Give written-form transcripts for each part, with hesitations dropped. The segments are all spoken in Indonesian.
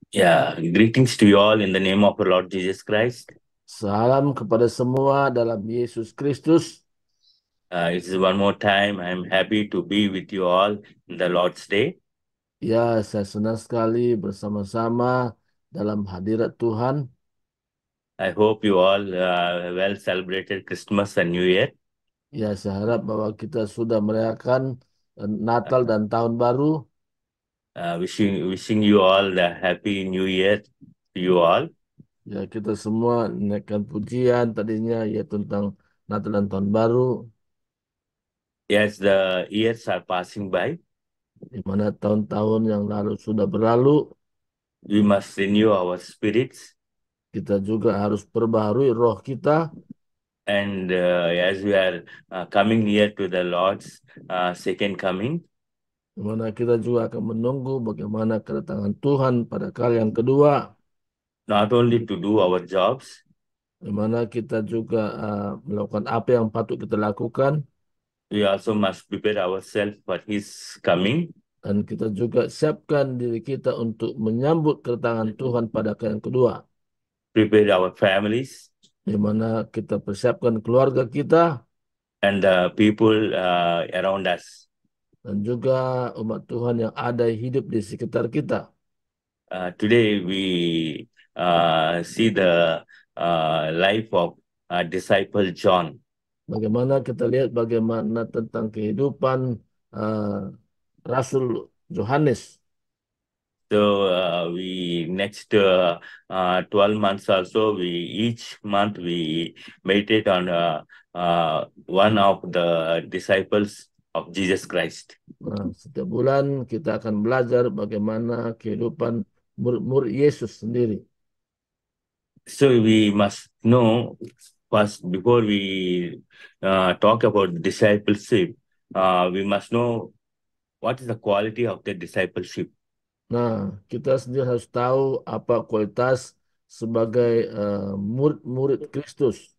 Yeah, greetings to you all in the name of our Lord Jesus Christ. Salam kepada semua dalam Yesus Kristus. It's one more time. I'm happy to be with you all in the Lord's Day. Ya, saya senang sekali bersama-sama dalam hadirat Tuhan. I hope you all well celebrated Christmas and New Year. Ya, saya harap bahwa kita sudah merayakan Natal dan Tahun Baru. Wishing you all the happy New Year to you all. Ya, kita semua naikkan pujian tadinya ya tentang Natal dan Tahun Baru, Yes, the years are passing by. di mana tahun-tahun yang lalu sudah berlalu. We must renew our spirits. Kita juga harus perbaharui roh kita. And as we are coming near to the Lord's second coming, Di mana kita juga akan menunggu bagaimana kedatangan Tuhan pada kali yang kedua. not only to do our jobs, Di mana kita juga melakukan apa yang patut kita lakukan, we also must prepare ourselves for His coming. dan kita juga siapkan diri kita untuk menyambut kedatangan Tuhan pada kali yang kedua, Prepare our families di mana kita persiapkan keluarga kita and the people around us. dan juga umat Tuhan yang ada hidup di sekitar kita. Today we see the life of disciple John. Bagaimana kita lihat bagaimana tentang kehidupan uh, Rasul Yohanes. So we next 12 months or so, we each month we meditate on one of the disciples of Jesus Christ. Nah, setiap bulan kita akan belajar bagaimana kehidupan murid-murid Yesus sendiri. So we must know first before we talk about discipleship, we must know what is the quality of the discipleship. Nah, kita sendiri harus tahu apa kualitas sebagai murid-murid Kristus.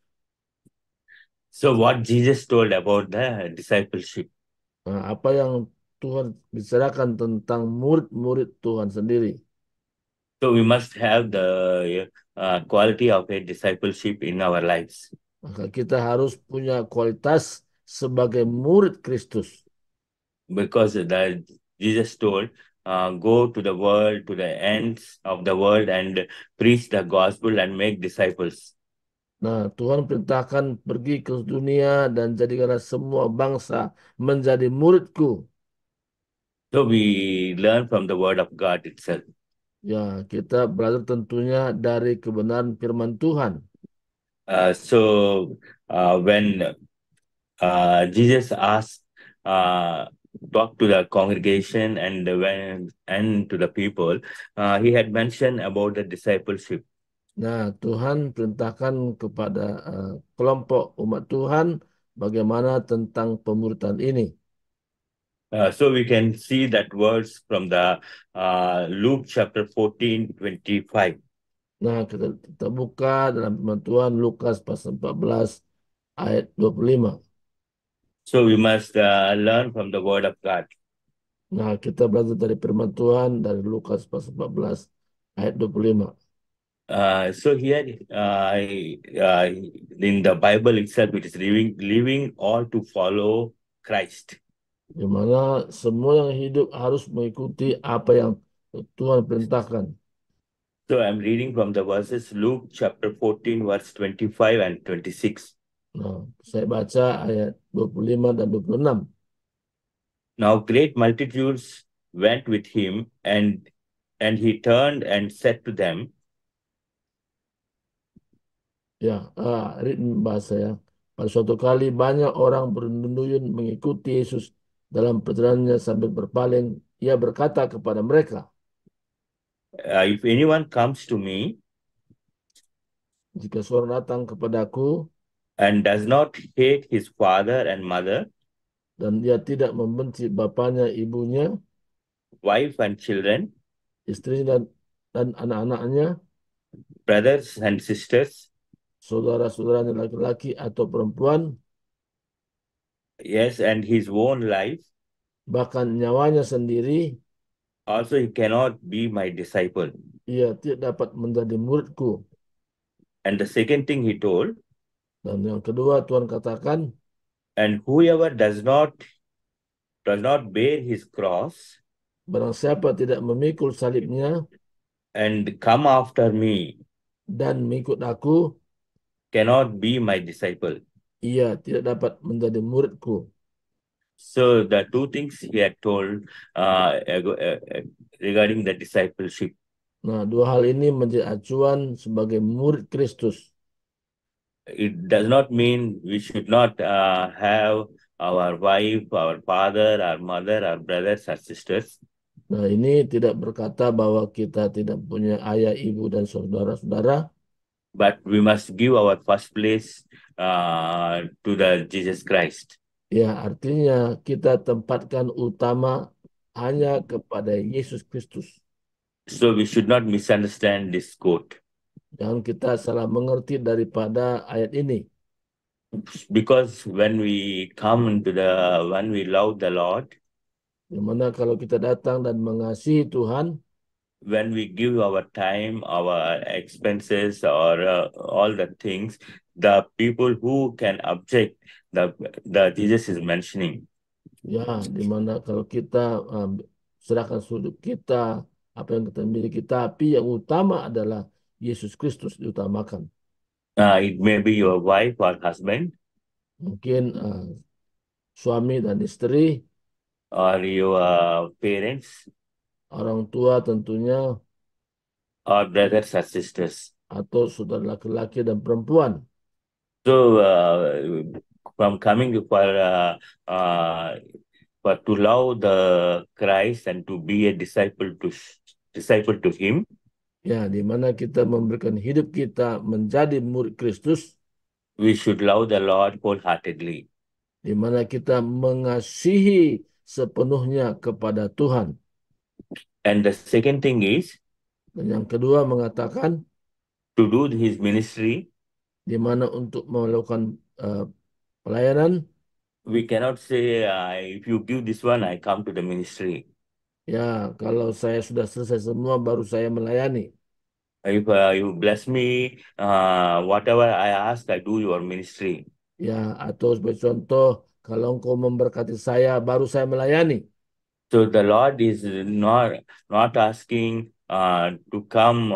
So what Jesus told about the discipleship. Nah, apa yang Tuhan bicarakan tentang murid-murid Tuhan sendiri. So we must have the quality of a discipleship in our lives. Maka kita harus punya kualitas sebagai murid Kristus. Because Jesus told, go to the world, to the ends of the world and preach the gospel and make disciples. Nah, Tuhan perintahkan pergi ke dunia dan jadikanlah semua bangsa menjadi muridku. So we learn from the word of God itself. Ya, kita belajar tentunya dari kebenaran firman Tuhan. When Jesus asked, talked to the congregation and to the people, he had mentioned about the discipleship. Nah, Tuhan perintahkan kepada kelompok umat Tuhan bagaimana tentang pemuritan ini. So we can see that words from the Luke chapter 14:25. Nah, kita buka dalam firman Tuhan Lukas pasal 14 ayat 25. So we must learn from the word of God. Nah, kita belajar dari firman Tuhan dari Lukas pasal 14 ayat 25. So here in the Bible itself, it is leaving all to follow Christ. Di mana semua yang hidup harus mengikuti apa yang Tuhan perintahkan. So I'm reading from the verses Luke chapter 14, verse 25 and 26. Nah, saya baca ayat 25 dan 26. Now great multitudes went with him, and he turned and said to them, Ya, bahasa ya. Pada suatu kali banyak orang berduyun mengikuti Yesus dalam perjalanannya sambil berpaling. Ia berkata kepada mereka, if anyone comes to me jika seorang datang kepadaku and does not hate his father and mother, dan dia tidak membenci bapaknya, ibunya, wife and children, istrinya dan anak-anaknya, brothers and sisters, saudara-saudaranya laki-laki atau perempuan, yes, and his own life, bahkan nyawanya sendiri, also he cannot be my disciple. ia tidak dapat menjadi muridku. And the second thing he told, Dan yang kedua Tuhan katakan, and whoever does not bear his cross barang siapa tidak memikul salibnya and come after me dan mengikut aku, cannot be my disciple. ia tidak dapat menjadi muridku. So the two things he had told regarding the discipleship. Nah, dua hal ini menjadi acuan sebagai murid Kristus. It does not mean we should not have our wife, our father, our mother, our brothers, our sisters. Nah, ini tidak berkata bahwa kita tidak punya ayah, ibu, dan saudara-saudara. But we must give our first place to the Jesus Christ. Ya, artinya kita tempatkan utama hanya kepada Yesus Kristus. So we should not misunderstand this quote. Jangan kita salah mengerti daripada ayat ini. Because when we love the Lord, Dimana kalau kita datang dan mengasihi Tuhan, when we give our time, our expenses, or all the things, the people who can object, the Jesus is mentioning. ya, dimana kalau kita serahkan hidup kita, apa yang kita miliki, tapi yang utama adalah Yesus Kristus diutamakan. It may be your wife or husband, Mungkin suami dan istri, or your parents, orang tua tentunya, or brothers or sisters. atau saudara laki-laki dan perempuan. So, from coming to love the Christ and to be a disciple to Him, Ya, di mana kita memberikan hidup kita menjadi murid Kristus, we should love the Lord wholeheartedly. di mana kita mengasihi sepenuhnya kepada Tuhan. And the second thing is Dan yang kedua mengatakan, to do His ministry. di mana untuk melakukan pelayanan, We cannot say, if you give this one, I come to the ministry. ya kalau saya sudah selesai semua baru saya melayani. If you bless me, whatever I ask, I do your ministry. Ya, atau sebagai contoh, kalau engkau memberkati saya baru saya melayani. So the Lord is not asking to come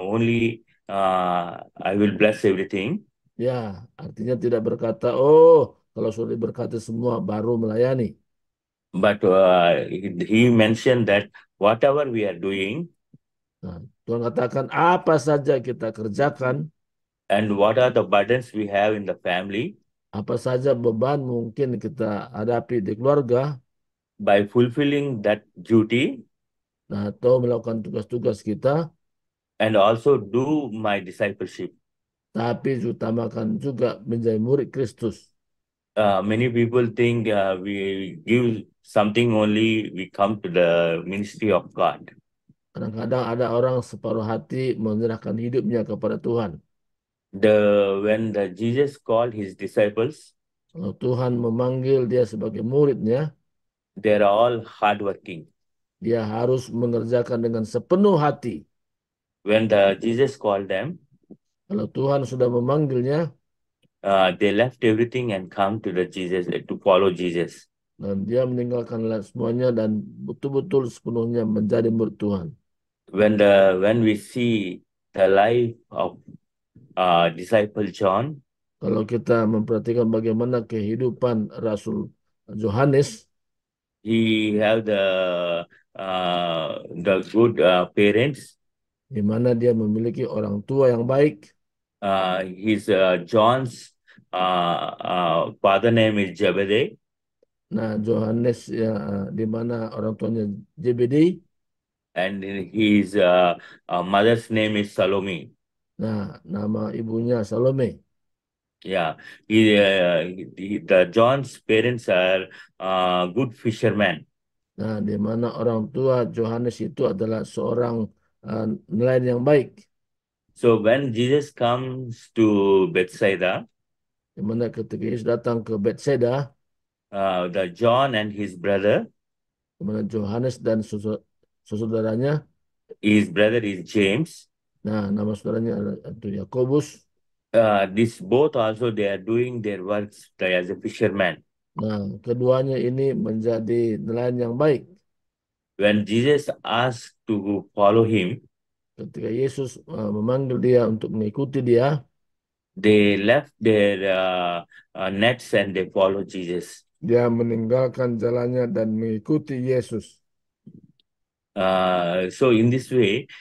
only. I will bless everything. Ya, artinya tidak berkata, oh kalau sudah diberkati semua baru melayani. But He mentioned that whatever we are doing, Nah, Tuhan katakan apa saja kita kerjakan, and what are the burdens we have in the family, apa saja beban mungkin kita hadapi di keluarga, by fulfilling that duty nah, atau melakukan tugas-tugas kita, and also do my discipleship. tapi utamakan juga menjadi murid Kristus. Many people think we give something only, we come to the ministry of God. Kadang-kadang ada orang separuh hati menyerahkan hidupnya kepada Tuhan. When the Jesus called His disciples, Kalau Tuhan memanggil dia sebagai muridnya, they're all hardworking. dia harus mengerjakan dengan sepenuh hati. When the Jesus called them, Kalau Tuhan sudah memanggilnya, they left everything and come to the Jesus to follow Jesus. dan dia meninggalkan semuanya dan betul-betul sepenuhnya menjadi murid Tuhan. When we see the life of disciple John, Kalau kita memperhatikan bagaimana kehidupan Rasul Yohanes, he have the good parents. di mana dia memiliki orang tua yang baik. His John's father name is Zebedee, Nah, Yohanes ya, di mana orang tuanya JBD. and his mother's name is Salome. Nah, nama ibunya Salome. Yeah, the John's parents are good fishermen. Nah, di mana orang tua Yohanes itu adalah seorang nelayan yang baik. So when Jesus comes to Bethsaida, Di mana ketika Yesus datang ke Bethsaida, the John and his brother, di mana Yohanes dan saudaranya, his brother is James. Nah, nama saudaranya itu Yakobus. This both also they are doing their works as a fisherman. Nah, keduanya ini menjadi nelayan yang baik. When Jesus asked to follow him, Ketika Yesus memanggil dia untuk mengikuti dia, they left their nets and they follow Jesus. dia meninggalkan jalannya dan mengikuti Yesus. So in this way,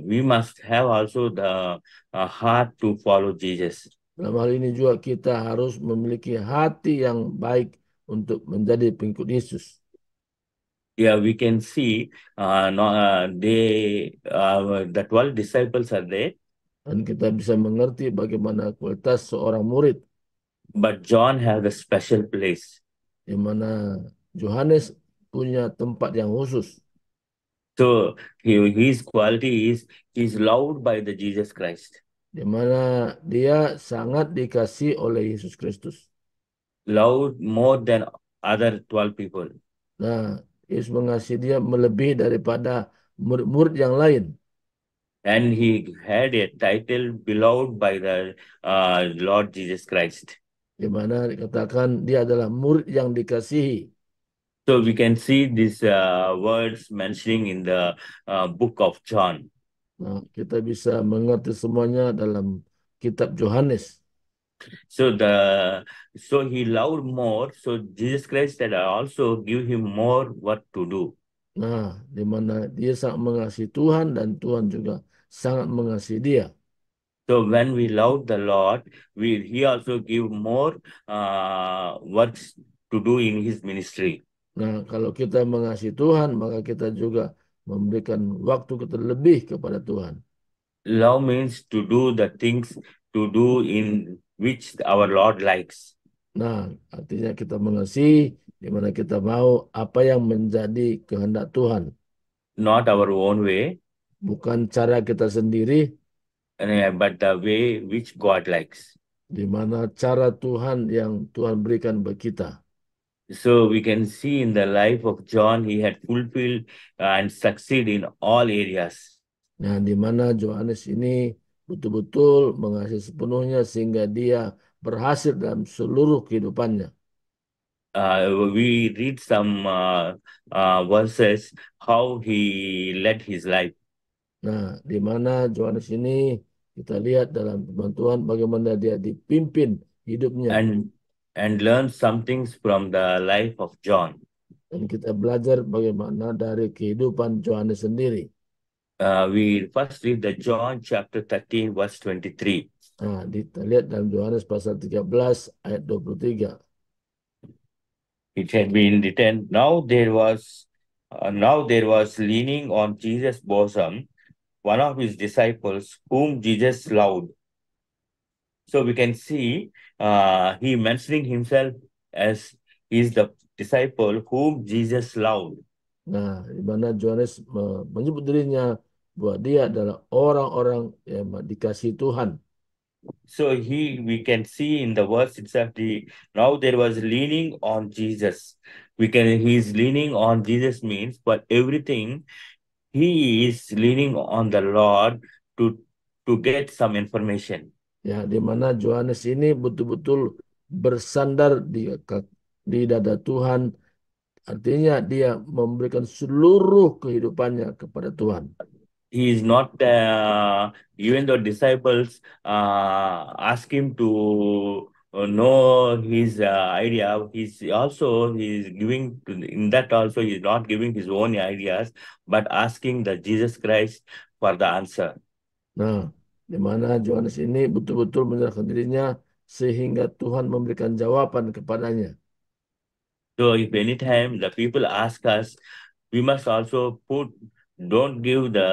we must have also the heart to follow Jesus. Dalam hal ini juga kita harus memiliki hati yang baik untuk menjadi pengikut Yesus. Yeah, we can see no, the 12 disciples are there, Dan kita bisa mengerti bagaimana kualitas seorang murid, but John has a special place. di mana Yohanes punya tempat yang khusus, So his quality is he's loved by the Jesus Christ, di mana dia sangat dikasih oleh Yesus Kristus. loved more than other 12 people. Nah, Yesus mengasihi dia melebihi daripada murid-murid yang lain. And he had a title beloved by the Lord Jesus Christ. Di mana dikatakan dia adalah murid yang dikasihi. So we can see these words mentioning in the book of John. Nah, kita bisa mengerti semuanya dalam kitab Yohanes. So he loved more. So Jesus Christ had also give him more what to do. Nah, di mana dia sangat mengasihi Tuhan dan Tuhan juga sangat mengasihi dia. So when we love the Lord, he also give more works to do in his ministry. Nah, kalau kita mengasihi Tuhan, maka kita juga memberikan waktu kita lebih kepada Tuhan. Love means to do the things to do in which our Lord likes. Nah, artinya kita mengasihi di mana kita mau apa yang menjadi kehendak Tuhan. Not our own way, Bukan cara kita sendiri, but the way which God likes. di mana cara Tuhan yang Tuhan berikan bagi kita. So we can see in the life of John, he had fulfilled and succeed in all areas. Nah, di mana Yohanes ini betul-betul mengasihi sepenuhnya sehingga dia berhasil dalam seluruh kehidupannya. We read some verses how he led his life. Nah, di mana Yohanes ini kita lihat dalam firman Tuhan bagaimana dia dipimpin hidupnya. And learn some things from the life of John. Dan kita belajar bagaimana dari kehidupan Yohanes sendiri. We first read the John chapter 13 verse 23. Nah, kita lihat dalam Yohanes pasal 13 ayat 23. It had been written, now there was leaning on Jesus' bosom one of his disciples whom Jesus loved. So we can see he mentioning himself as he's the disciple whom Jesus loved. Nah, di mana Yohanes menyebut dirinya bahwa dia adalah orang-orang yang dikasihi Tuhan. So we can see in the verse itself, now there was leaning on Jesus. He's leaning on Jesus means, but everything he is leaning on the Lord to get some information. Ya, di mana Yohanes ini betul-betul bersandar di dada Tuhan. Artinya dia memberikan seluruh kehidupannya kepada Tuhan. He is not, even though disciples ask him to know his idea, he's giving in that also he's not giving his own ideas, but asking the Jesus Christ for the answer. Nah, di mana Yohanes ini betul-betul menyerahkan dirinya sehingga Tuhan memberikan jawaban kepadanya. So if anytime the people ask us, we must also don't give the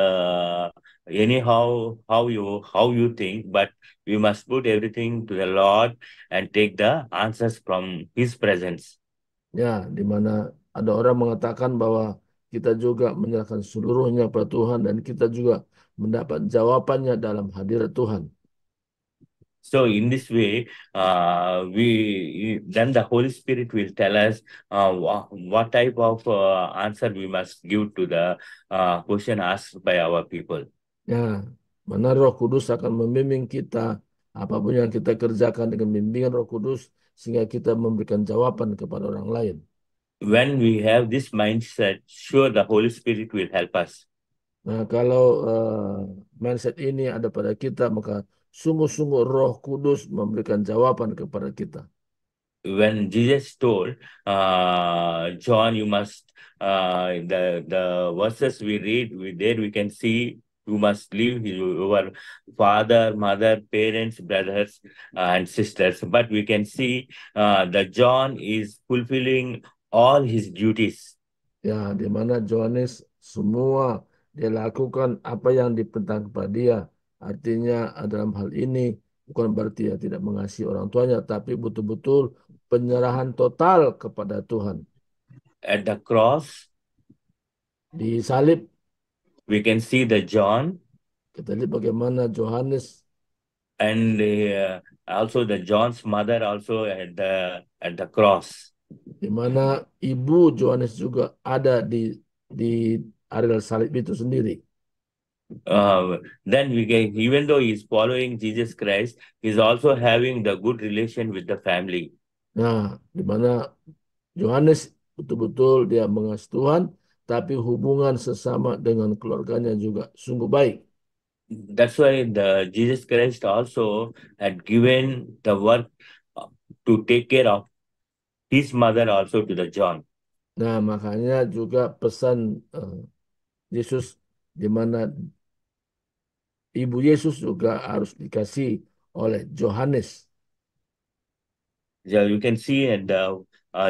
anyhow how you think, but we must put everything to the Lord and take the answers from His presence. Ya, di mana ada orang mengatakan bahwa kita juga menyerahkan seluruhnya pada Tuhan dan kita juga mendapat jawabannya dalam hadirat Tuhan. So in this way, then the Holy Spirit will tell us what type of answer we must give to the question asked by our people. Ya, mana Roh Kudus akan membimbing kita apapun yang kita kerjakan dengan bimbingan Roh Kudus sehingga kita memberikan jawaban kepada orang lain. When we have this mindset, sure the Holy Spirit will help us. Nah, kalau mindset ini ada pada kita, maka sungguh-sungguh Roh Kudus memberikan jawaban kepada kita. When Jesus told John, you must the verses we read, there we can see you must leave your father, mother, parents, brothers, and sisters. But we can see that John is fulfilling all his duties. Ya, di mana Yohanes semua dia lakukan apa yang diperintahkan kepada dia. Artinya dalam hal ini bukan berarti dia tidak mengasihi orang tuanya, tapi betul-betul penyerahan total kepada Tuhan. At the cross, Di salib we can see the John kita lihat bagaimana Yohanes and also the John's mother also at the cross. di mana ibu Yohanes juga ada di areal salib itu sendiri. Then we can, even though he's following Jesus Christ, he's also having the good relation with the family. Nah, di mana Yohanes betul-betul dia mengasihi Tuhan, tapi hubungan sesama dengan keluarganya juga sungguh baik. That's why the Jesus Christ also had given the work to take care of his mother also to the John. Nah, makanya juga pesan Yesus di mana ibu Yesus juga harus dikasih oleh Yohanes. Yeah, you can see in the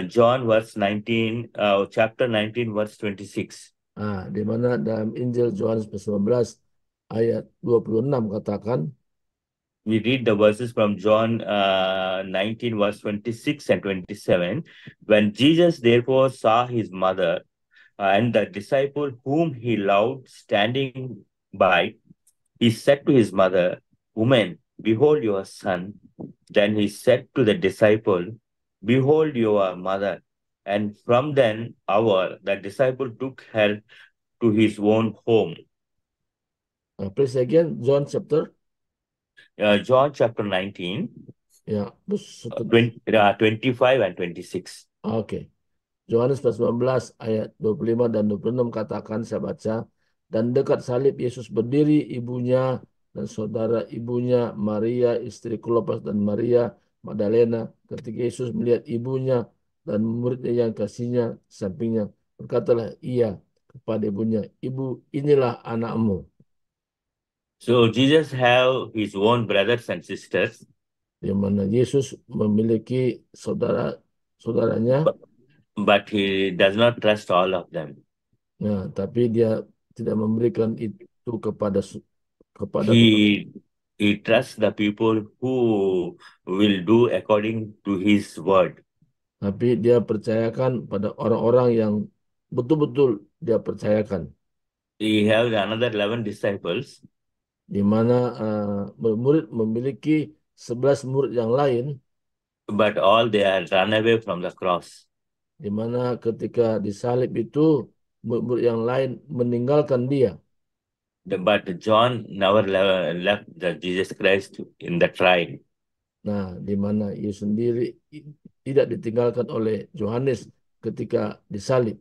John verse 19, chapter 19, verse 26. Nah, di mana dalam Injil Yohanes pasal 19 ayat 26 katakan, we read the verses from John 19, verse 26 and 27. When Jesus therefore saw his mother and the disciple whom he loved standing by, he said to his mother, Woman, behold your son. Then he said to the disciple, Behold your mother. And from then hour, the disciple took her to his own home. please again, John chapter. John chapter 19, Ya, 25 and 26. Oke. Yohanes pasal 19 ayat 25 dan 26 katakan, saya baca, dan dekat salib Yesus berdiri ibunya dan saudara ibunya Maria istri Klopas dan Maria Magdalena. Ketika Yesus melihat ibunya dan muridnya yang kasihnya sampingnya, berkatalah ia kepada ibunya, Ibu, inilah anakmu. So Jesus have his own brothers and sisters, Di mana Yesus memiliki saudara-saudaranya, but he does not trust all of them. nah, tapi dia tidak memberikan itu kepada kepada He trusts the people who will do according to his word. tapi dia percayakan pada orang-orang yang betul-betul dia percayakan. He has another 11 disciples, Di mana murid memiliki 11 murid yang lain, but all they are run away from the cross. di mana ketika disalib itu murid-murid yang lain meninggalkan dia. But John never left the Jesus Christ in the trial. Nah, di mana Yesus sendiri tidak ditinggalkan oleh Yohanes ketika disalib.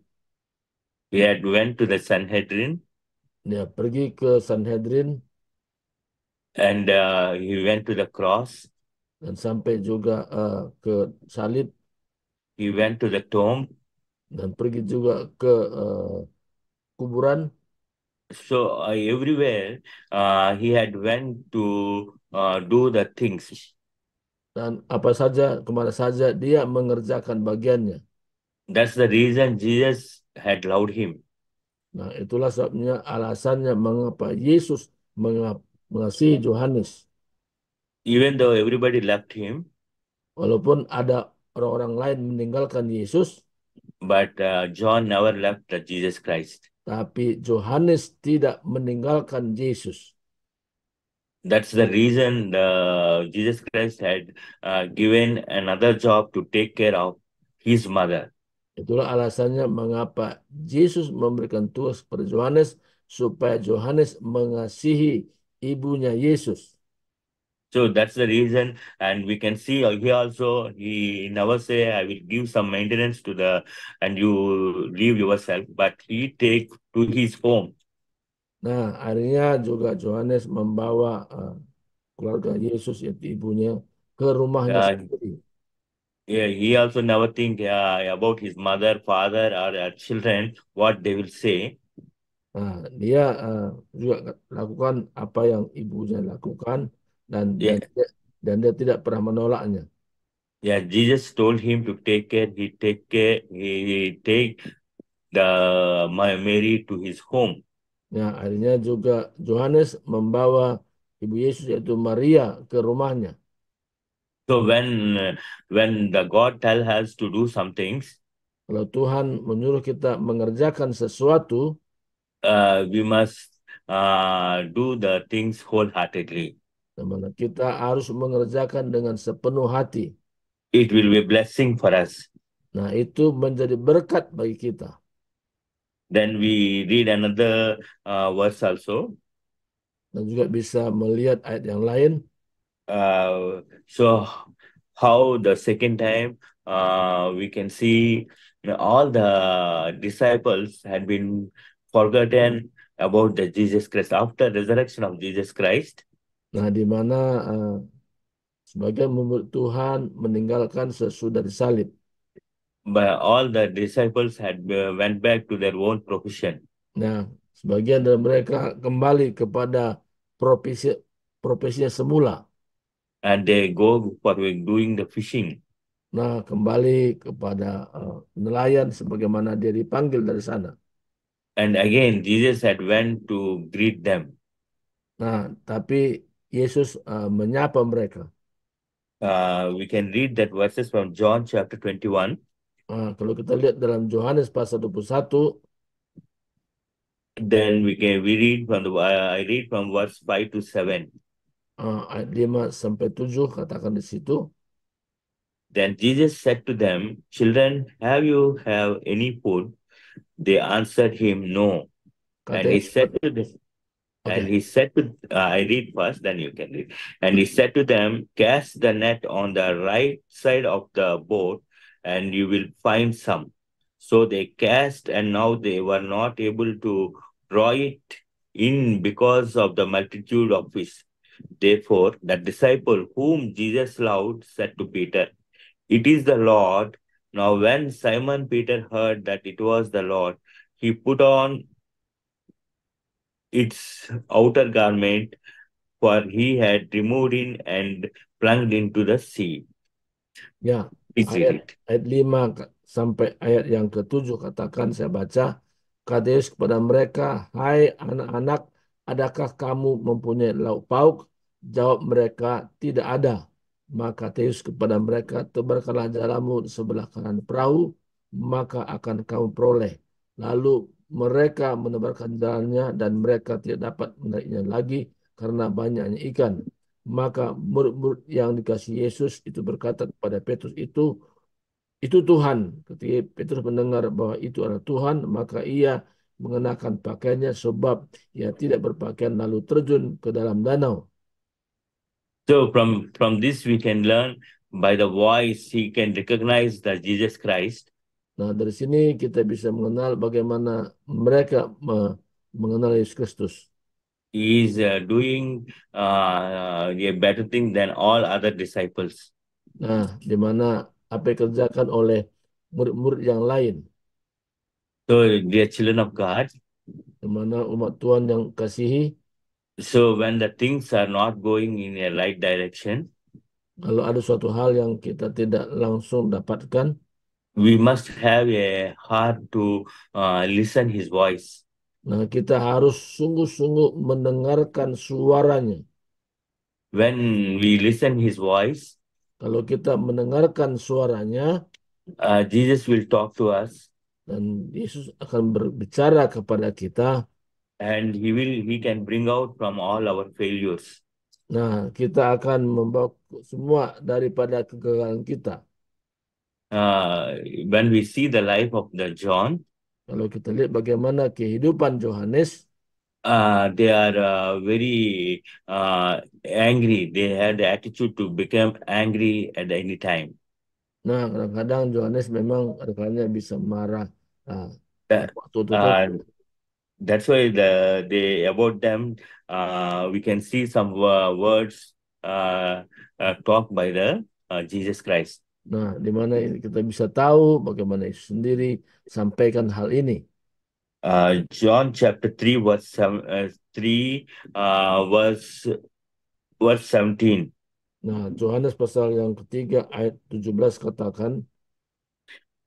He had went to the Sanhedrin Dia pergi ke Sanhedrin and he went to the cross. dan sampai juga ke salib He went to the tomb. dan pergi juga ke kuburan. So everywhere he had went to do the things. Dan apa saja, kemana saja dia mengerjakan bagiannya. That's the reason Jesus had loved him. Nah, itulah sebabnya alasannya mengapa Yesus mengasihi Yohanes. Even though everybody left him, Walaupun ada orang-orang lain meninggalkan Yesus, but John never left the Jesus Christ. tapi Yohanes tidak meninggalkan Yesus. That's the reason Jesus Christ had given another job to take care of his mother. Itulah alasannya mengapa Yesus memberikan tugas kepada Yohanes supaya Yohanes mengasihi ibunya Yesus. So that's the reason, and we can see he also he never say I will give some maintenance to the and you leave yourself, but he take to his home. Nah, akhirnya juga Yohanes membawa keluarga Yesus yaitu ibunya ke rumahnya Uh, sendiri. yeah, he also never think about his mother, father, or children what they will say. Nah, dia juga lakukan apa yang ibunya lakukan dan dan Yeah, dan dia tidak pernah menolaknya. yeah. Jesus told him to take care. He take care. He take the Mary to his home. Nah, akhirnya juga Yohanes membawa ibu Yesus yaitu Maria ke rumahnya. So when the God tell us to do some things, Kalau Tuhan menyuruh kita mengerjakan sesuatu, we must do the things wholeheartedly. di mana kita harus mengerjakan dengan sepenuh hati. It will be a blessing for us. Nah, itu menjadi berkat bagi kita. Then we read another verse also. Dan juga bisa melihat ayat yang lain. So how the second time we can see all the disciples had been forgotten about the Jesus Christ after resurrection of Jesus Christ. Nah, di mana sebagian murid Tuhan meninggalkan sesudah disalib. But all the disciples had went back to their own profession, Nah, sebagian dari mereka kembali kepada profesi profesinya semula. and they go for doing the fishing. Nah, kembali kepada nelayan sebagaimana dia dipanggil dari sana. And again, Jesus had went to greet them. Nah, tapi Yesus menyapa mereka. We can read that verses from John chapter 21. Kalau kita lihat dalam Yohanes pasal 21, Then we read from the I read from verse 5 to 7. ayat 5 sampai 7 katakan di situ. Then Jesus said to them, Children, have any food? They answered him, No. And Katanya he said to them, oke. I read first, then you can read. And he said to them, Cast the net on the right side of the boat, and you will find some. So they cast, and now they were not able to draw it in because of the multitude of fish. Therefore, the disciple whom Jesus loved said to Peter, It is the Lord. Now, when Simon Peter heard that it was the Lord, he put on its outer garment, for he had removed it and plunged into the sea. Ya, Please read ayat it. ayat 5 sampai ayat yang ke-7 katakan saya baca. Kata Yesus kepada mereka, "Hai anak-anak, adakah kamu mempunyai lauk pauk?" Jawab mereka, "Tidak ada." Maka kata Yesus kepada mereka, "Tebarkanlah jalamu di sebelah kanan perahu, maka akan kamu peroleh." Lalu mereka menebarkan jalannya dan mereka tidak dapat menariknya lagi karena banyaknya ikan. Maka murid-murid yang dikasih Yesus itu berkata kepada Petrus, itu Tuhan. Ketika Petrus mendengar bahwa itu adalah Tuhan, maka ia mengenakan pakaiannya sebab ia tidak berpakaian lalu terjun ke dalam danau. So from this we can learn by the voice he can recognize the Jesus Christ. Nah, dari sini kita bisa mengenal bagaimana mereka mengenal Yesus Kristus. He is doing a better thing than all other disciples. Nah, di mana apa yang dikerjakan oleh murid-murid yang lain, So they are children of God. di mana umat Tuhan yang kasihi, So when the things are not going in a right direction, kalau ada suatu hal yang kita tidak langsung dapatkan, we must have a heart to listen his voice. nah kita harus sungguh-sungguh mendengarkan suaranya. When we listen his voice, Kalau kita mendengarkan suaranya, Jesus will talk to us, dan Yesus akan berbicara kepada kita, and he can bring out from all our failures. Nah, kita akan membawa semua daripada kegagalan kita. When we see the life of the John, Kalau kita lihat bagaimana kehidupan Yohanes, they are very angry. They had the attitude to become angry at any time. nah kadang-kadang Yohanes memang rekannya bisa marah nah, That, waktu uh, tertentu. that's why they about them we can see some words talked by the Jesus Christ. Nah, di mana ini kita bisa tahu bagaimana Yesus sendiri sampaikan hal ini. John chapter 3 3 verse 17. Nah, Yohanes pasal yang ketiga ayat 17 katakan,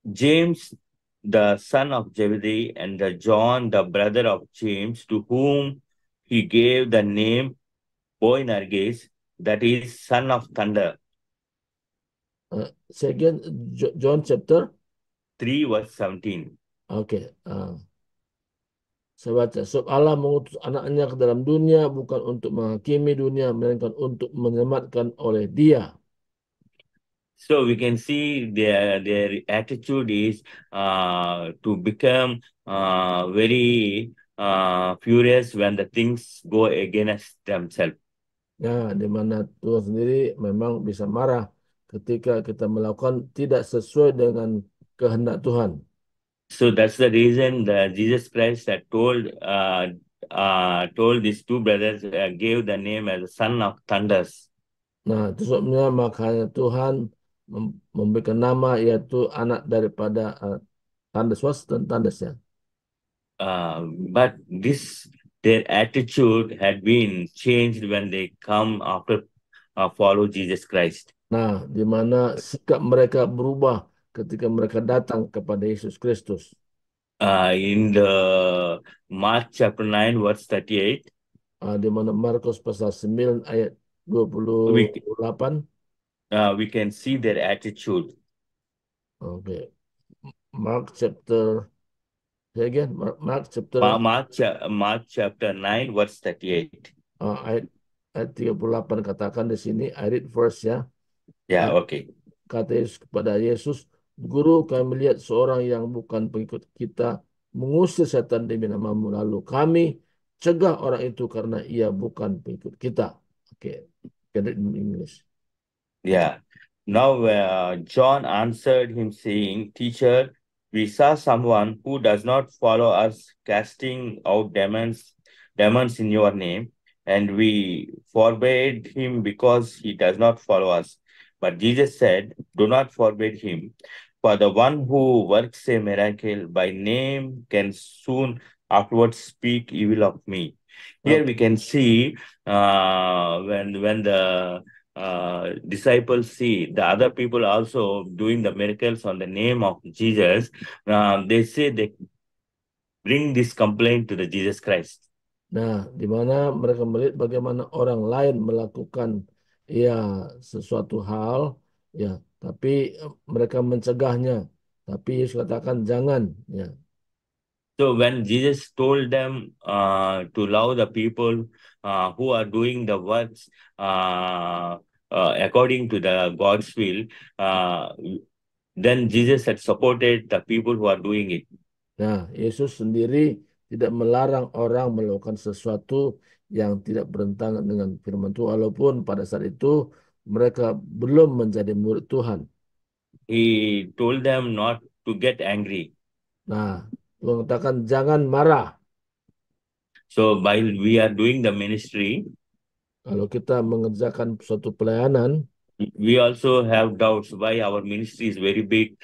James, the son of Zebedee, and the John, the brother of James, to whom he gave the name Boanerges, that is, son of thunder. second John chapter, 3 verse 17. oke, saya baca, sebab Allah mengutus anaknya ke dalam dunia bukan untuk menghakimi dunia, melainkan untuk menyelamatkan oleh Dia. So we can see their attitude is to become very furious when the things go against themselves. Ya, di mana Tuhan sendiri memang bisa marah ketika kita melakukan tidak sesuai dengan kehendak Tuhan. So that's the reason that Jesus Christ had told these two brothers, gave the name as the son of thunders. Nah, itu sebabnya makanya Tuhan memberikan nama yaitu anak daripada tandas was dan tandasnya. But this their attitude had been changed when they come after follow Jesus Christ. Nah, di mana sikap mereka berubah ketika mereka datang kepada Yesus Kristus. In the Mark chapter 9 verse 38, Di mana Markus pasal 9 ayat we 28. we can see their attitude. Oke. Mark chapter, say again, Mark chapter Mark chapter 9 verse 38. ayat 38 katakan di sini, I read verse ya. Yeah, okay. Kata Yesus kepada Yesus, Guru, kami melihat seorang yang bukan pengikut kita mengusir setan demi namamu, lalu kami cegah orang itu karena ia bukan pengikut kita. Oke, get it in English. Yeah. Now John answered him, saying, Teacher, we saw someone who does not follow us casting out demons in your name, and we forbade him because he does not follow us. But Jesus said, Do not forbid him, for the one who works a miracle by name can soon afterwards speak evil of me. Here we can see when the disciples see the other people also doing the miracles on the name of Jesus, they say they bring this complaint to the Jesus Christ. Nah, di mana mereka melihat bagaimana orang lain melakukan ya sesuatu hal, ya, tapi mereka mencegahnya. Tapi Yesus katakan jangan, ya. So when Jesus told them to love the people who are doing the works according to the God's will, then Jesus had supported the people who are doing it. Nah, Yesus sendiri tidak melarang orang melakukan sesuatu yang tidak bertentangan dengan firman Tuhan, walaupun pada saat itu mereka belum menjadi murid Tuhan. He told them not to get angry. Nah, Tuhan katakan jangan marah. So while we are doing the ministry, Kalau kita mengerjakan suatu pelayanan, we also have doubts why our ministry is very big,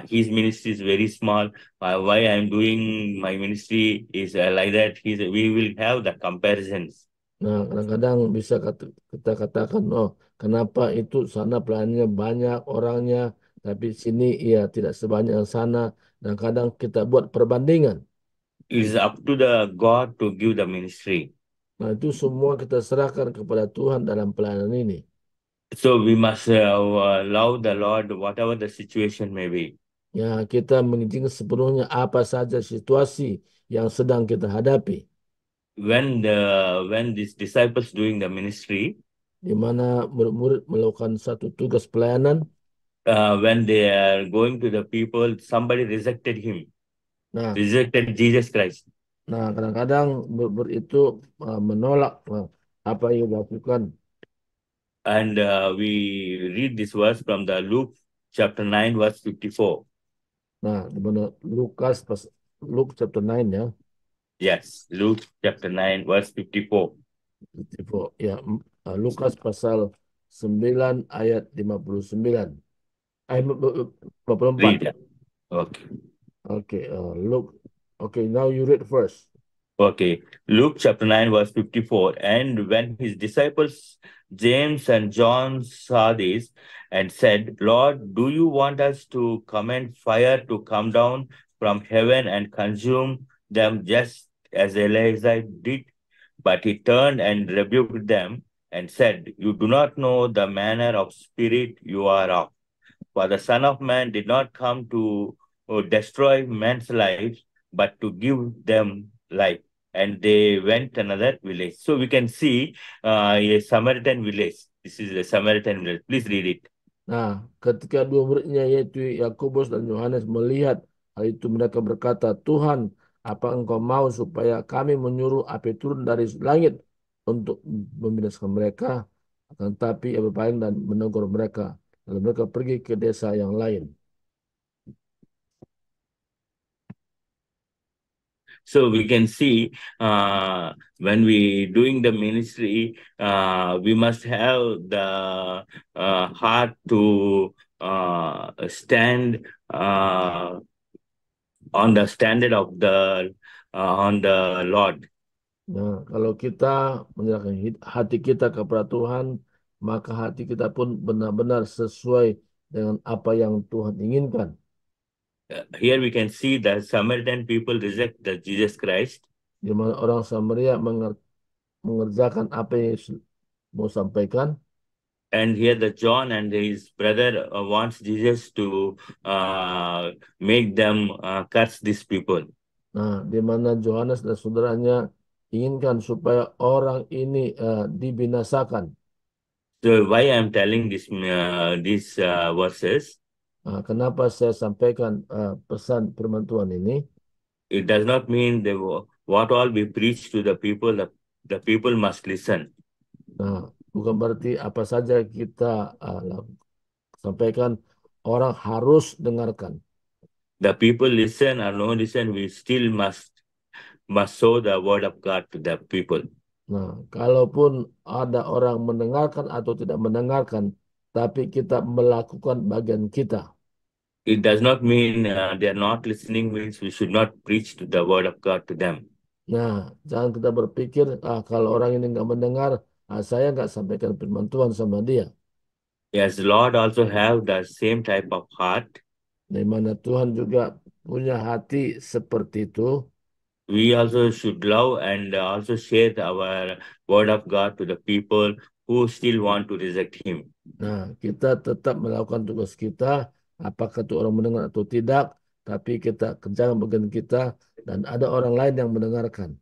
his ministry is very small, why I'm doing my ministry is like that. We will have the comparisons. nah kadang-kadang bisa kita katakan, oh kenapa itu sana pelayanannya banyak orangnya, tapi sini ia tidak sebanyak yang sana. Dan kadang kita buat perbandingan. It is up to the God to give the ministry. Nah itu semua kita serahkan kepada Tuhan dalam pelayanan ini. So we must love the Lord, whatever the situation may be. Ya, kita mengizinkan sepenuhnya apa saja situasi yang sedang kita hadapi. When these disciples doing the ministry, di mana murid-murid melakukan satu tugas pelayanan. When they are going to the people, somebody rejected him, Nah, rejected Jesus Christ. kadang-kadang murid itu menolak apa yang dilakukan. And we read this verse from the Luke chapter 9, verse 54. Nah, di mana Luke chapter 9 ya. Yes, Luke chapter 9, verse 54. Ya, Lukas pasal 9 ayat 59. Ayat 54. Read. Okay. Oke, Luke. Oke, now you read first. Okay. Luke chapter 9, verse 54. And when his disciples, James and John, saw this and said, Lord, do you want us to command fire to come down from heaven and consume them just as Elijah did? But he turned and rebuked them and said, You do not know the manner of spirit you are of. For the Son of Man did not come to destroy men's lives, but to give them life. And they went another village. So we can see a Samaritan village. This is a Samaritan village. Please read it. Nah, ketika dua muridnya yaitu Yakobus dan Yohanes melihat hal itu mereka berkata, Tuhan, apa engkau mau supaya kami menyuruh api turun dari langit untuk membinasakan mereka? Akan tapi ia berpaling dan menegur mereka. Lalu mereka pergi ke desa yang lain. So we can see when we doing the ministry, we must have the heart to stand on the standard of the on the Lord. Nah, kalau kita menyerahkan hati kita kepada Tuhan, maka hati kita pun benar-benar sesuai dengan apa yang Tuhan inginkan. Here we can see that Samaritan people reject the Jesus Christ, Di mana orang Samaria mengerjakan apa yang Yesus mau sampaikan. and here the John and his brother wants Jesus to make them curse these people. Nah, di mana Yohanes dan saudaranya inginkan supaya orang ini dibinasakan. So why I'm telling these verses? Kenapa saya sampaikan pesan firman Tuhan ini? It does not mean what all we preach to the people must listen. Nah, bukan berarti apa saja kita sampaikan orang harus dengarkan. The people listen or no listen, we still must show the word of God to the people. Nah, kalaupun ada orang mendengarkan atau tidak mendengarkan, tapi kita melakukan bagian kita. It does not mean they are not listening means we should not preach to the word of God to them. Nah, jangan kita berpikir, kalau orang ini nggak mendengar, saya nggak sampaikan firman Tuhan sama dia. Yes, the Lord also have the same type of heart. Di mana Tuhan juga punya hati seperti itu. We also should love and also share our word of God to the people who still want to reject Him. Nah, kita tetap melakukan tugas kita, apakah itu orang mendengar atau tidak, tapi kita kerjakan bagian kita, dan ada orang lain yang mendengarkan.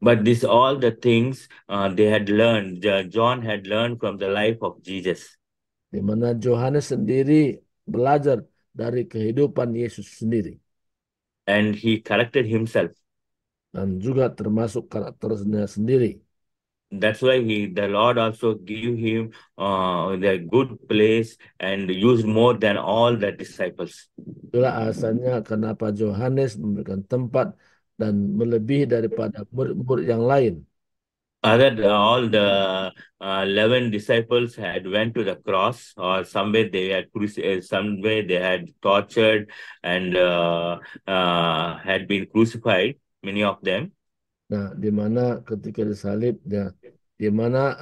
But this all the things they had learned, John had learned from the life of Jesus. Di mana Yohanes sendiri belajar dari kehidupan Yesus sendiri. And he corrected himself. Dan juga termasuk karakternya sendiri. That's why the Lord also gave him the good place and used more than all the disciples. Itulah alasannya kenapa Yohanes memberikan tempat dan melebihi daripada murid-murid yang lain. All the 11 disciples had went to the cross, or somewhere they had somewhere they had tortured and had been crucified. Many of them. Nah, di mana ketika disalib, ya, di mana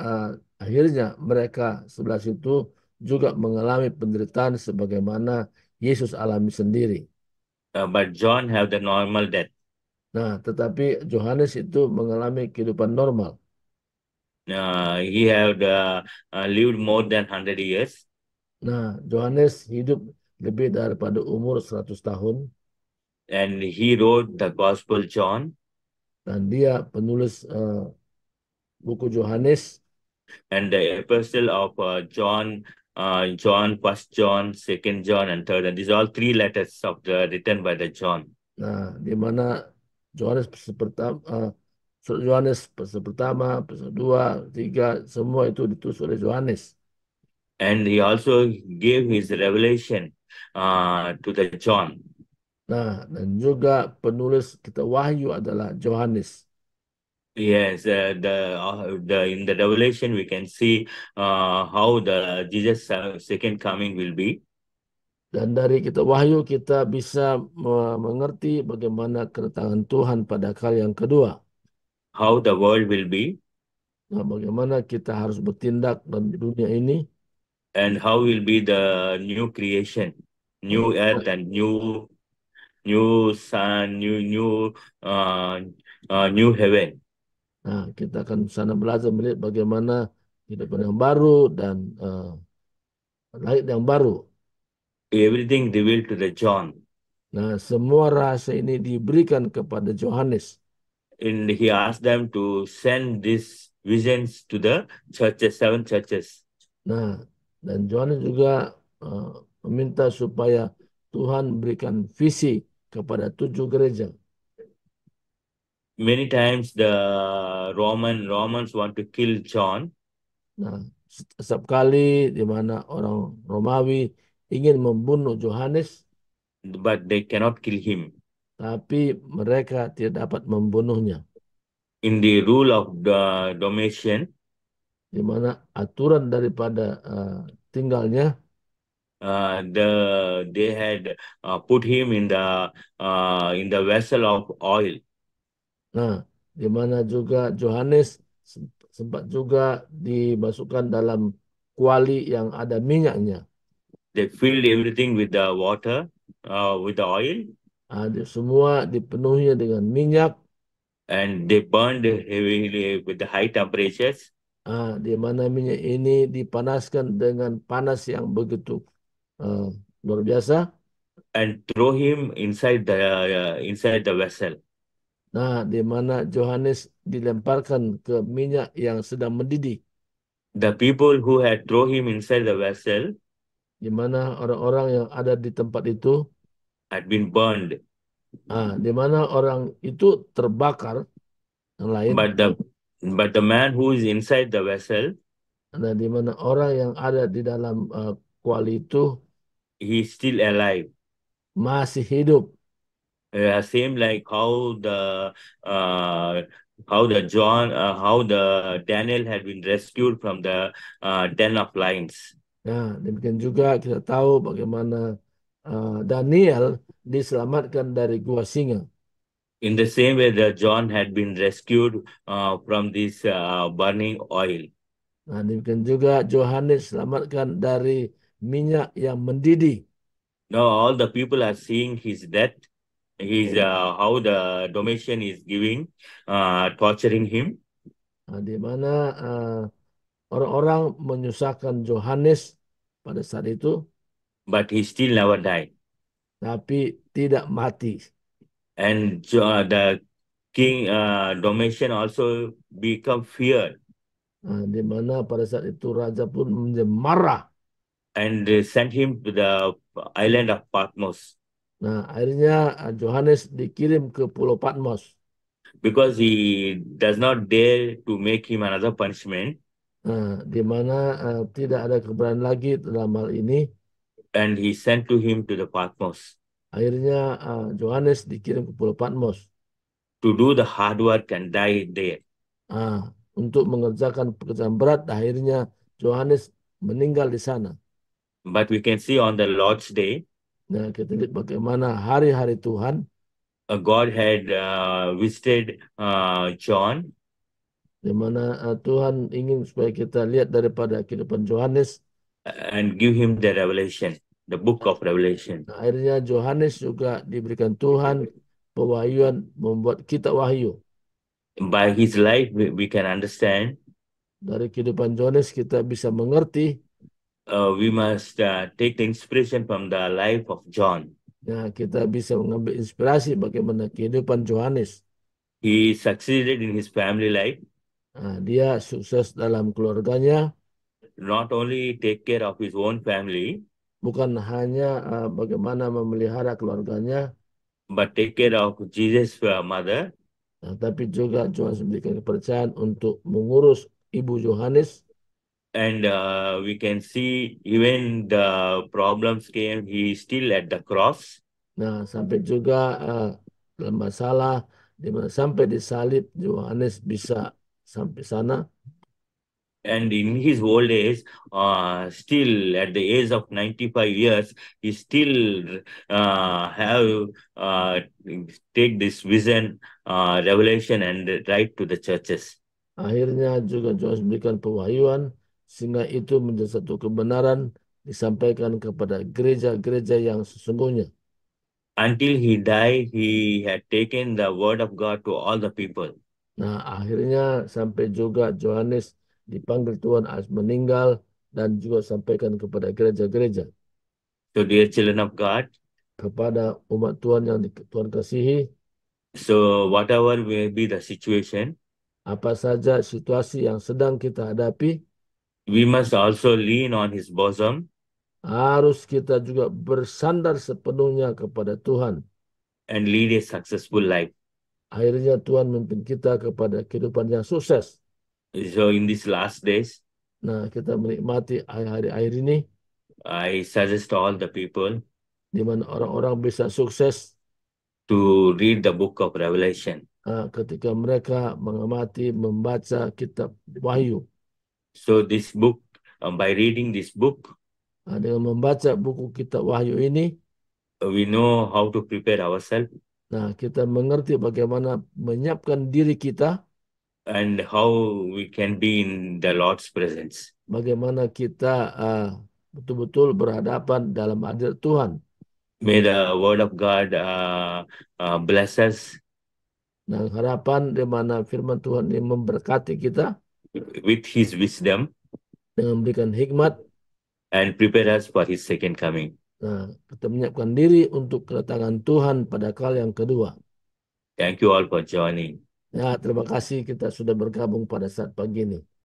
akhirnya mereka sebelah situ juga mengalami penderitaan sebagaimana Yesus alami sendiri. But John have the normal death. Nah, tetapi Yohanes itu mengalami kehidupan normal. He had lived more than 100 years. Nah, Yohanes hidup lebih daripada umur 100 tahun. And he wrote the Gospel John. Dan dia penulis buku Yohanes. And the epistle of John, First John, Second John, and Third. And these are all three letters of the written by the John. Nah, di mana Yohanes pertama, Yohanes pasal pertama, pasal dua, tiga, semua itu ditulis oleh Yohanes. And he also gave his revelation to the John. Nah, dan juga penulis kitab Wahyu adalah Yohanes. Yes, in the Revelation we can see how the Jesus second coming will be. Dan dari kitab Wahyu kita bisa mengerti bagaimana kedatangan Tuhan pada kali yang kedua. How the world will be. Nah, bagaimana kita harus bertindak dalam dunia ini. And how will be the new creation, new earth and new sun, new heaven. Nah, kita akan sana belajar melihat bagaimana kehidupan yang baru dan langit yang baru. Everything revealed to the John. Nah, semua rahasia ini diberikan kepada Yohanes. And he asked them to send these visions to the churches, 7 churches. Nah, dan Yohanes juga meminta supaya Tuhan berikan visi kepada 7 gereja. Many times the Romans want to kill John. Nah, setiap kali di mana orang Romawi ingin membunuh Yohanes, but they cannot kill him. Tapi mereka tidak dapat membunuhnya. In the rule of the Domitian, di mana aturan daripada tinggalnya, they had put him in the vessel of oil. Nah, di mana juga Yohanes sempat juga dimasukkan dalam kuali yang ada minyaknya. They filled everything with the water, with the oil. Semua dipenuhi dengan minyak. And they burned heavily with the high temperatures. Di mana minyak ini dipanaskan dengan panas yang begitu luar biasa. And throw him inside the vessel. Nah, di mana Yohanes dilemparkan ke minyak yang sedang mendidih. The people who had throw him inside the vessel, di mana orang-orang yang ada di tempat itu had been burned. Di mana orang itu terbakar, yang lain. But the man who is inside the vessel, Nah, di mana orang yang ada di dalam kuali itu, he is still alive. Masih hidup. Same like how the Daniel had been rescued from the den of lions. Nah, demikian juga kita tahu bagaimana Daniel diselamatkan dari gua singa. In the same way that John had been rescued from this burning oil. Nah, demikian juga Yohanes diselamatkan dari minyak yang mendidih. Now all the people are seeing his death. How the Domitian is torturing him. Di mana orang-orang menyusahkan Yohanes pada saat itu. But he still never died. Tapi tidak mati. And the king Domitian also become feared. Di mana pada saat itu raja pun menjadi marah. And they sent him to the island of Patmos. Nah, akhirnya Yohanes dikirim ke Pulau Patmos. Because he does not dare to make him another punishment. Di mana tidak ada keberanian lagi dalam hal ini. And he sent to him to the Patmos. Akhirnya Yohanes dikirim ke Pulau Patmos. To do the hard work and die there. Untuk mengerjakan pekerjaan berat, akhirnya Yohanes meninggal di sana. But we can see on the Lord's Day. Nah, kita lihat bagaimana hari-hari Tuhan. God had visited John. Di mana Tuhan ingin supaya kita lihat daripada kehidupan Yohanes. And give him the revelation, the book of Revelation. Akhirnya Yohanes juga diberikan Tuhan pewahyuan membuat kitab wahyu. By his life we can understand. Dari kehidupan Yohanes kita bisa mengerti. We must take the inspiration from the life of John. Nah, kita bisa mengambil inspirasi bagaimana kehidupan Yohanes. He succeeded in his family life. Nah, dia sukses dalam keluarganya, not only take care of his own family, bukan hanya bagaimana memelihara keluarganya, but take care of Jesus' mother. tapi juga Johannes memberikan kepercayaan untuk mengurus Ibu Yohanes. And we can see even the problems came, he is still at the cross. Nah, sampai juga dalam masalah di mana sampai disalib Yohanes bisa sampai sana. And in his old age, still at the age of 95 years, he still have take this vision, revelation, and write to the churches. Akhirnya juga Johannes memberikan pewahyuan sehingga itu menjadi satu kebenaran disampaikan kepada gereja-gereja yang sesungguhnya. Until he died, he had taken the word of God to all the people. Nah, akhirnya sampai juga Yohanes dipanggil Tuhan as meninggal dan juga sampaikan kepada gereja-gereja. So, dear children of God, Kepada umat Tuhan yang Tuhan kasihi, so whatever may be the situation, apa saja situasi yang sedang kita hadapi, we must also lean on his bosom harus kita juga bersandar sepenuhnya kepada Tuhan. and lead a successful life. Akhirnya Tuhan memimpin kita kepada kehidupan yang sukses. So, in these last days, Nah, kita menikmati hari-hari akhir ini, I suggest all the people di mana orang-orang bisa sukses to read the book of Revelation. ketika mereka mengamati, membaca kitab Wahyu. So, this book, by reading this book, Dengan membaca buku kitab Wahyu ini, we know how to prepare ourselves nah kita mengerti bagaimana menyiapkan diri kita, and how we can be in the Lord's presence. bagaimana kita betul-betul berhadapan dalam hadirat Tuhan. May the word of God bless us Nah, harapan di mana firman Tuhan ini memberkati kita with his wisdom dengan memberikan hikmat. and prepare us for his second coming. Nah, kita menyiapkan diri untuk kedatangan Tuhan pada kali yang kedua. Thank you all for joining. Ya, terima kasih kita sudah bergabung pada saat pagi ini.